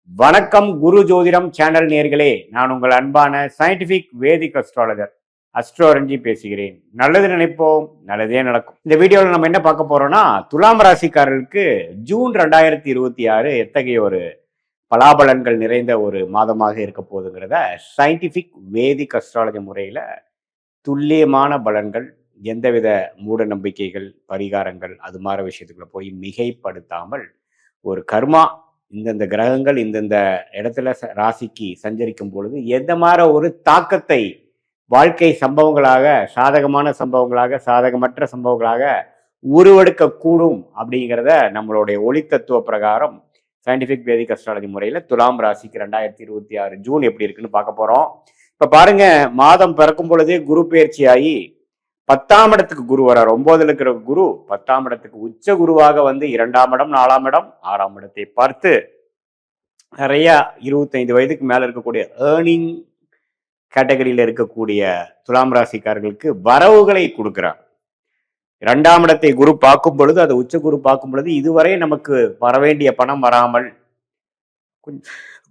வணக்கம் குரு ஜோதிடம் சேனல் நேர்களே, நான் உங்கள் அன்பான சயின்டிபிக் வேதிக் அஸ்ட்ராலஜர் அஸ்ட்ரோரஞ்சி பேசுகிறேன். நல்லது நினைப்போம், நல்லதே நடக்கும். இந்த வீடியோவில் நம்ம என்ன பார்க்க போறோம்னா, துலாம் ராசிக்காரர்களுக்கு ஜூன் 2026 எத்தகைய ஒரு பலாபலன்கள் நிறைந்த ஒரு மாதமாக இருக்க போகுதுங்கிறத சயின்டிபிக் வேதிக் அஸ்ட்ராலஜி முறையில துல்லியமான பலன்கள், எந்தவித மூட நம்பிக்கைகள், பரிகாரங்கள் அது மாதிரி விஷயத்துக்குள்ள போய் மிகைப்படுத்தாமல் ஒரு கர்மா இந்தந்த கிரகங்கள் இந்தந்த இடத்துல ராசிக்கு சஞ்சரிக்கும் பொழுது எந்த மாதிரி ஒரு தாக்கத்தை வாழ்க்கை சம்பவங்களாக, சாதகமான சம்பவங்களாக, சாதகமற்ற சம்பவங்களாக உருவெடுக்க கூடும் அப்படிங்கிறத நம்மளுடைய ஒளி தத்துவ பிரகாரம் சயின்டிபிக் வேதிக் அஸ்ட்ராலஜி முறையில துலாம் ராசிக்கு 2026 ஜூன் எப்படி இருக்குன்னு பார்க்க போறோம். இப்ப பாருங்க, மாதம் பிறக்கும் பொழுதே குரு பயிற்சி ஆகி 10ஆம் இடத்துக்கு குரு வரார். 9ல் இருக்கிற குரு 10ஆம் இடத்துக்கு உச்ச குருவாக வந்து 2ஆம் இடம், 4ஆம் இடம், 6ஆம் இடத்தை பார்த்து நிறைய 25 வயதுக்கு மேல இருக்கக்கூடிய ஏர்னிங் கேட்டகரியில இருக்கக்கூடிய துலாம் ராசிக்காரர்களுக்கு வரவுகளை கொடுக்கிறார். 2ஆம் இடத்தை குரு பார்க்கும் பொழுது, அது உச்ச குரு பார்க்கும் பொழுது இதுவரை நமக்கு வர வேண்டிய பணம் வராமல்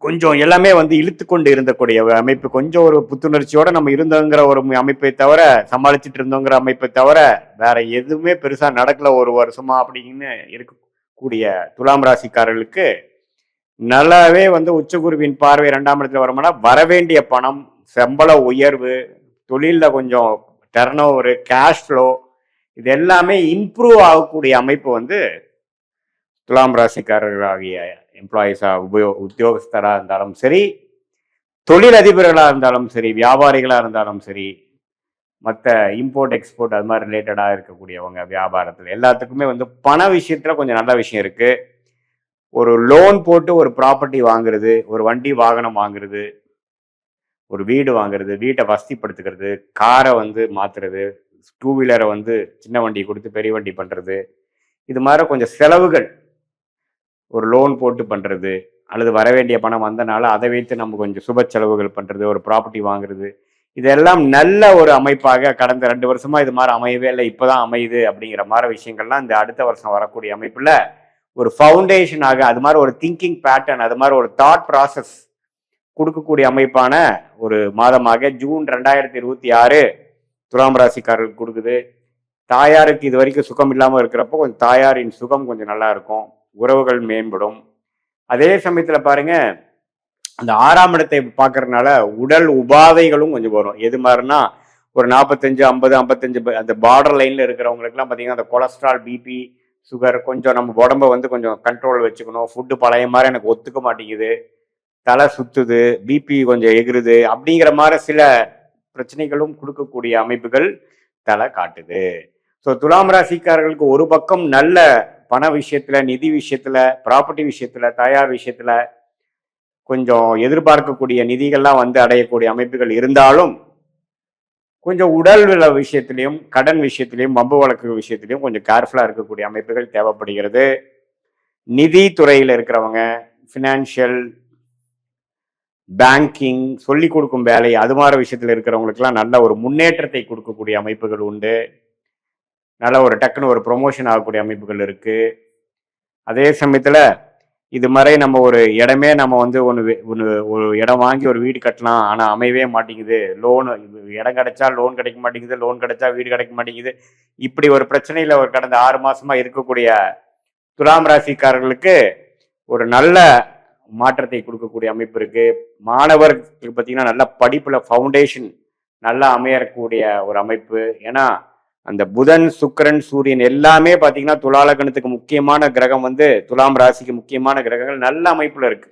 கொஞ்சம் எல்லாமே வந்து இழுத்து கொண்டு இருந்தக்கூடிய அமைப்பு, கொஞ்சம் ஒரு புத்துணர்ச்சியோட நம்ம இருந்தோங்கிற ஒரு அமைப்பை தவிர, சமாளிச்சுட்டு இருந்தோங்கிற அமைப்பை தவிர வேற எதுவுமே பெருசா நடக்கல ஒரு வருஷமா அப்படின்னு இருக்கக்கூடிய துலாம் ராசிக்காரர்களுக்கு நல்லாவே வந்து உச்சகுருவின் பார்வை 2ஆம் இடத்துல வருமானா வரவேண்டிய பணம், சம்பள உயர்வு, தொழில கொஞ்சம் டர்ன் ஓவர், கேஷ் ஃப்ளோ, இது எல்லாமே இம்ப்ரூவ் ஆகக்கூடிய அமைப்பு வந்து துலாம் ராசிக்காரர்களாகிய எம்ப்ளாயிஸா உத்தியோகஸ்தராக இருந்தாலும் சரி, தொழிலதிபர்களாக இருந்தாலும் சரி, வியாபாரிகளாக இருந்தாலும் சரி, மற்ற இம்போர்ட் எக்ஸ்போர்ட் அது மாதிரி ரிலேட்டடாக இருக்கக்கூடியவங்க வியாபாரத்தில் எல்லாத்துக்குமே வந்து பண விஷயத்துல கொஞ்சம் நல்ல விஷயம் இருக்கு. ஒரு லோன் போட்டு ஒரு ப்ராப்பர்ட்டி வாங்குறது, ஒரு வண்டி வாகனம் வாங்குறது, ஒரு வீடு வாங்குறது, வீட்டை வசதிப்படுத்துக்கிறது, காரை வந்து மாத்துறது, 2 வீலரை வந்து சின்ன வண்டி கொடுத்து பெரிய வண்டி பண்றது, இது மாதிரி கொஞ்சம் செலவுகள் ஒரு லோன் போட்டு பண்றது, அல்லது வரவேண்டிய பணம் வந்தனால அதை வைத்து நம்ம கொஞ்சம் சுப செலவுகள் பண்றது, ஒரு ப்ராப்பர்ட்டி வாங்குறது, இதெல்லாம் நல்ல ஒரு அமைப்பாக கடந்த 2 வருஷமா இது மாதிரி அமையவே இல்லை, இப்பதான் அமையுது அப்படிங்கிற மாதிரி விஷயங்கள்லாம் இந்த அடுத்த வருஷம் வரக்கூடிய அமைப்புல ஒரு ஃபவுண்டேஷனாக, அது மாதிரி ஒரு திங்கிங் பேட்டர்ன், அது மாதிரி ஒரு தாட் ப்ராசஸ் கொடுக்கக்கூடிய அமைப்பான ஒரு மாதமாக ஜூன் 2026 துலாம் ராசிக்காரர்களுக்கு கொடுக்குது. தாயாருக்கு இது வரைக்கும் சுகம் இல்லாமல் இருக்கிறப்போ கொஞ்சம் தாயாரின் சுகம் கொஞ்சம் நல்லா இருக்கும், உறவுகள் மேம்படும். அதே சமயத்துல பாருங்க, அந்த 6ஆம் இடத்தை பார்க்கறதுனால உடல் உபாதைகளும் கொஞ்சம் வரும். எது மாதிரினா ஒரு 45, 50, 55 அந்த பார்டர் லைன்ல இருக்கிறவங்களுக்குலாம் பார்த்தீங்கன்னா அந்த கொலஸ்ட்ரால், பிபி, சுகர், கொஞ்சம் நம்ம உடம்ப வந்து கொஞ்சம் கண்ட்ரோல் வச்சுக்கணும். ஃபுட்டு பழைய மாதிரி எனக்கு ஒத்துக்க மாட்டேங்குது, தலை சுத்துது, பிபி கொஞ்சம் எகிருது அப்படிங்கிற மாதிரி சில பிரச்சனைகளும் கொடுக்கக்கூடிய அமைப்புகள் தலை காட்டுது. ஸோ துலாம் ராசிக்காரர்களுக்கு ஒரு பக்கம் நல்ல பண விஷயத்துல, நிதி விஷயத்துல, ப்ராப்பர்ட்டி விஷயத்துல, தயார் விஷயத்துல கொஞ்சம் எதிர்பார்க்கக்கூடிய நிதிகள்லாம் வந்து அடையக்கூடிய அமைப்புகள் இருந்தாலும், கொஞ்சம் உடல் விஷயத்திலையும், கடன் விஷயத்திலையும், வம்பு வழக்கு விஷயத்திலையும் கொஞ்சம் கேர்ஃபுல்லா இருக்கக்கூடிய அமைப்புகள் தேவைப்படுகிறது. நிதி துறையில் இருக்கிறவங்க, ஃபினான்ஷியல், பேங்கிங், சொல்லி கொடுக்கும் வேலை, அது மாதிரி விஷயத்துல இருக்கிறவங்களுக்குலாம் நல்ல ஒரு முன்னேற்றத்தை கொடுக்கக்கூடிய அமைப்புகள் உண்டு. நல்ல ஒரு டக்குன்னு ஒரு ப்ரொமோஷன் ஆகக்கூடிய அமைப்புகள் இருக்கு. அதே சமயத்துல இது மாதிரி நம்ம ஒரு இடமே நம்ம வந்து ஒரு இடம் வாங்கி ஒரு வீடு கட்டலாம், ஆனா அமையவே மாட்டேங்குது, லோன், இடம் கிடைச்சா லோன் கிடைக்க மாட்டேங்குது, லோன் கிடைச்சா வீடு கிடைக்க மாட்டேங்குது, இப்படி ஒரு பிரச்சனையில ஒரு கடந்த 6 மாசமா இருக்கக்கூடிய துலாம் ராசிக்காரர்களுக்கு ஒரு நல்ல மாற்றத்தை கொடுக்கக்கூடிய அமைப்பு இருக்கு. மாணவர்களுக்கு பார்த்தீங்கன்னா நல்ல படிப்புல ஃபவுண்டேஷன் நல்லா அமையக்கூடிய ஒரு அமைப்பு. ஏன்னா அந்த புதன், சுக்கிரன், சூரியன் எல்லாமே பார்த்தீங்கன்னா துலாலகணத்துக்கு முக்கியமான கிரகம் வந்து துலாம் ராசிக்கு முக்கியமான கிரகங்கள் நல்ல அமைப்புல இருக்கு.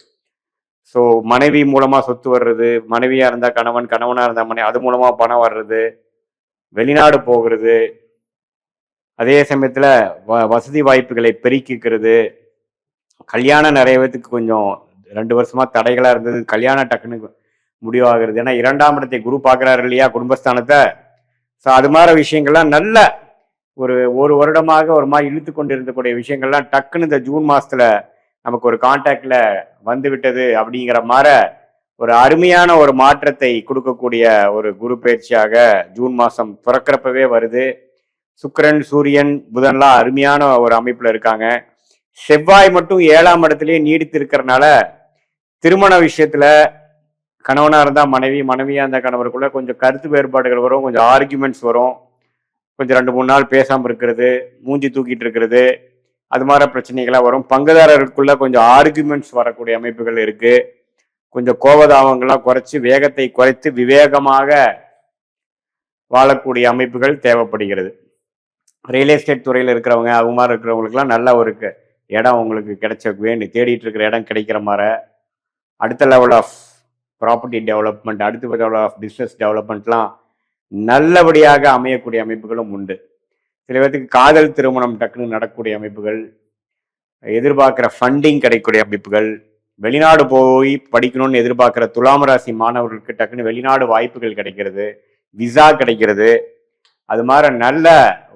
ஸோ மனைவி மூலமா சொத்து வர்றது, மனைவியா இருந்தா கணவன், கணவனா இருந்தா மனைவி, அது மூலமா பணம் வர்றது, வெளிநாடு போகிறது, அதே சமயத்துல வசதி வாய்ப்புகளை பெருக்கிக்கிறது, கல்யாணம் நிறைய பேத்துக்கு கொஞ்சம் 2 வருஷமா தடைகளா இருந்தது, கல்யாணம் டக்குன்னு முடிவாகிறது. ஏன்னா 2ஆம் இடத்தை குரு பார்க்கிறாரு இல்லையா, குடும்பஸ்தானத்தை. ஸோ அது மாதிரி விஷயங்கள்லாம் நல்ல ஒரு வருடமாக ஒரு மாதிரி இழுத்து கொண்டு இருந்தக்கூடிய விஷயங்கள்லாம் டக்குன்னு இந்த ஜூன் மாசத்துல நமக்கு ஒரு கான்டாக்ட்ல வந்து விட்டது அப்படிங்கிற மாதிரி ஒரு அருமையான ஒரு மாற்றத்தை கொடுக்கக்கூடிய ஒரு குரு பயிற்சியாக ஜூன் மாசம் பிறக்கிறப்பவே வருது. சுக்கிரன், சூரியன், புதன்லாம் அருமையான ஒரு அமைப்புல இருக்காங்க. செவ்வாய் மட்டும் 7ஆம் இடத்திலேயே நீடித்து இருக்கிறனால திருமண விஷயத்துல கணவனா இருந்தா மனைவி, மனைவியா இருந்தா கணவருக்குள்ள கொஞ்சம் கருத்து வேறுபாடுகள் வரும், கொஞ்சம் ஆர்கியூமெண்ட்ஸ் வரும், கொஞ்சம் 2-3 நாள் பேசாம இருக்கிறது, மூஞ்சி தூக்கிட்டு இருக்கிறது, அது மாதிரி பிரச்சனைகளா வரும். பங்குதாரருக்குள்ள கொஞ்சம் ஆர்கியூமெண்ட்ஸ் வரக்கூடிய அமைப்புகள் இருக்கு. கொஞ்சம் கோபதாபங்கள்லாம் குறைச்சி வேகத்தை குறைத்து விவேகமாக வாழக்கூடிய அமைப்புகள் தேவைப்படுகிறது. ரியல் எஸ்டேட் துறையில் இருக்கிறவங்க அவங்க மாதிரி இருக்கிறவங்களுக்குலாம் நல்ல ஒரு இடம் உங்களுக்கு கிடைச்ச தேடிட்டு இருக்கிற இடம் கிடைக்கிற மாதிரி அடுத்த லெவல் ஆஃப் ப்ராப்பர்ட்டி டெவலப்மெண்ட், அடுத்த லெவல் ஆஃப் பிஸ்னஸ் டெவலப்மெண்ட்லாம் நல்லபடியாக அமையக்கூடிய அமைப்புகளும் உண்டு. சில பேருக்கு காதல் திருமணம் டக்குன்னு நடக்கக்கூடிய அமைப்புகள், எதிர்பார்க்குற ஃபண்டிங் கிடைக்கக்கூடிய அமைப்புகள், வெளிநாடு போய் படிக்கணும்னு எதிர்பார்க்குற துலாம் ராசி மாணவர்களுக்கு டக்குன்னு வெளிநாடு வாய்ப்புகள் கிடைக்கிறது, விசா கிடைக்கிறது. அது மாதிரி நல்ல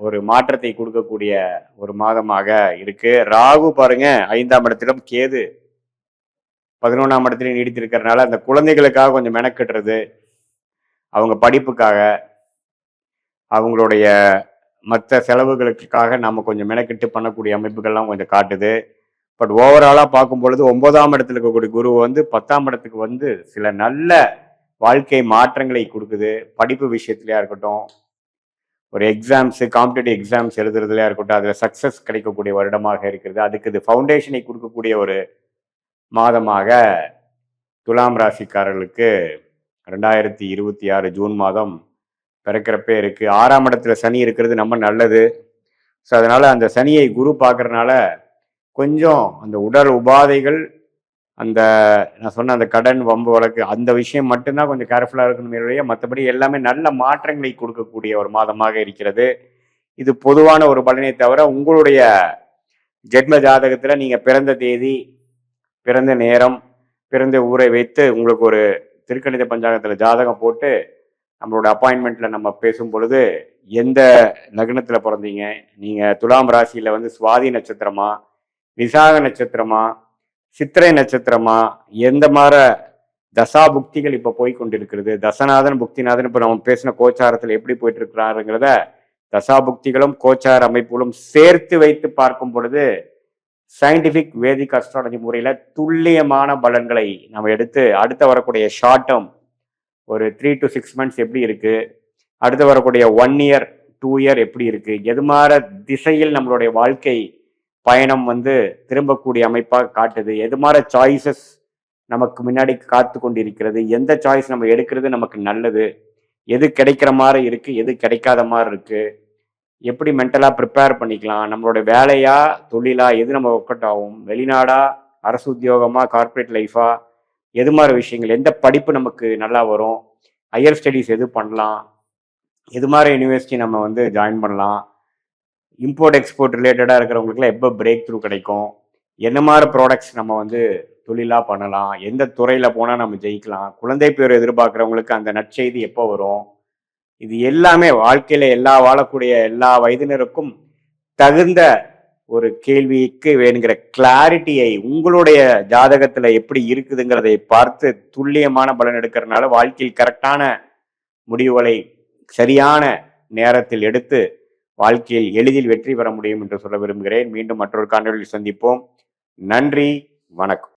ஒரு மாற்றத்தை கொடுக்கக்கூடிய ஒரு மாதமாக இருக்கு. ராகு பாருங்க 5ஆம் இடத்திலும், கேது 11ஆம் இடத்துலையும் நீடித்திருக்கிறதுனால அந்த குழந்தைகளுக்காக கொஞ்சம் மெனக்கட்டுறது, அவங்க படிப்புக்காக, அவங்களுடைய மற்ற செலவுகளுக்காக நம்ம கொஞ்சம் மெனக்கெட்டு பண்ணக்கூடிய அமைப்புகள்லாம் கொஞ்சம் காட்டுது. பட் ஓவராலாக பார்க்கும் பொழுது 9ஆம் இடத்துல இருக்கக்கூடிய குரு வந்து 10ஆம் இடத்துக்கு வந்து சில நல்ல வாழ்க்கை மாற்றங்களை கொடுக்குது. படிப்பு விஷயத்துலையா இருக்கட்டும், ஒரு எக்ஸாம்ஸு, காம்படிட்டிவ் எக்ஸாம்ஸ் எழுதுறதுலையா இருக்கட்டும், அதில் சக்ஸஸ் கிடைக்கக்கூடிய வருடமாக இருக்கிறது. அதுக்கு இது ஃபவுண்டேஷனை கொடுக்கக்கூடிய ஒரு மாதமாக துலாம் ராசிக்காரர்களுக்கு 2026 ஜூன் மாதம் பிறக்கிறப்பே இருக்கு. 6ஆம் இடத்துல சனி இருக்கிறது நம்ம நல்லது. ஸோ அதனால அந்த சனியை குரு பார்க்கறதுனால கொஞ்சம் அந்த உடல் உபாதைகள், அந்த நான் சொன்ன அந்த கடன் வம்பு வழக்கு அந்த விஷயம் மட்டும்தான் கொஞ்சம் கேர்ஃபுல்லாக இருக்கணுமே, மற்றபடி எல்லாமே நல்ல மாற்றங்களை கொடுக்கக்கூடிய ஒரு மாதமாக இருக்கிறது. இது பொதுவான ஒரு பலனை தவிர உங்களுடைய ஜென்ம ஜாதகத்தில் நீங்கள் பிறந்த தேதி, பிறந்த நேரம், பிறந்த ஊரை வைத்து உங்களுக்கு ஒரு திருக்கணித பஞ்சாங்கத்தில் ஜாதகம் போட்டு நம்மளோட அப்பாயின்மெண்ட்டில் நம்ம பேசும் பொழுது எந்த லக்னத்தில் பிறந்தீங்க, நீங்கள் துலாம் ராசியில் வந்து சுவாதி நட்சத்திரமா, விசாக நட்சத்திரமா, சித்திரை நட்சத்திரமா, எந்த மாதிரி தசா புக்திகள் இப்போ போய் கொண்டிருக்கிறது, தசநாதன் புக்திநாதன் இப்போ நம்ம பேசின கோச்சாரத்தில் எப்படி போயிட்டு இருக்கிறாருங்கிறத தசா புக்திகளும் கோச்சார அமைப்புகளும் சேர்த்து வைத்து பார்க்கும் பொழுது சயின்டிஃபிக் வேதிக் அஸ்ட்ராலஜி முறையில் துல்லியமான பலன்களை நம்ம எடுத்து அடுத்த வரக்கூடிய ஷார்ட் டேர்ம் ஒரு 3 to 6 months எப்படி இருக்கு, அடுத்து வரக்கூடிய 1 year 2 year எப்படி இருக்கு, எது மாதிரி திசையில் நம்மளுடைய வாழ்க்கை பயணம் வந்து திரும்பக்கூடிய அமைப்பாக காட்டுது, எது மாதிரி சாய்ஸஸ் நமக்கு முன்னாடி காத்து கொண்டிருக்கிறது, எந்த சாய்ஸ் நம்ம எடுக்கிறது நமக்கு நல்லது, எது கிடைக்கிற மாதிரி இருக்கு, எது கிடைக்காத மாதிரி இருக்கு, எப்படி மென்டலாக ப்ரிப்பேர் பண்ணிக்கலாம், நம்மளோட வேலையா தொழிலா எது நம்ம ஒர்க் அவுட் ஆகும், வெளிநாடா அரசு உத்தியோகமா கார்பரேட் லைஃபா, எது மாதிரி விஷயங்கள், எந்த படிப்பு நமக்கு நல்லா வரும், ஹையர் ஸ்டடீஸ் எது பண்ணலாம், எது மாதிரி யூனிவர்சிட்டி நம்ம வந்து ஜாயின் பண்ணலாம், இம்போர்ட் எக்ஸ்போர்ட் ரிலேட்டடாக இருக்கிறவங்களுக்குலாம் எப்போ பிரேக் த்ரூ கிடைக்கும், என்ன மாதிரி ப்ராடக்ட்ஸ் நம்ம வந்து தொழிலாக பண்ணலாம், எந்த துறையில் போனால் நம்ம ஜெயிக்கலாம், குழந்தை பேர் எதிர்பார்க்குறவங்களுக்கு அந்த நற்செய்தி எப்போ வரும், இது எல்லாமே வாழ்க்கையில் வாழக்கூடிய எல்லா வயதினருக்கும் தகுந்த ஒரு கேள்விக்கு வேணுங்கிற கிளாரிட்டியை உங்களுடைய ஜாதகத்துல எப்படி இருக்குதுங்கிறதை பார்த்து துல்லியமான பலன் எடுக்கிறதுனால வாழ்க்கையில் கரெக்டான முடிவுகளை சரியான நேரத்தில் எடுத்து வாழ்க்கையில் எளிதில் வெற்றி பெற முடியும் என்று சொல்ல விரும்புகிறேன். மீண்டும் மற்றொரு காணொளியில் சந்திப்போம். நன்றி, வணக்கம்.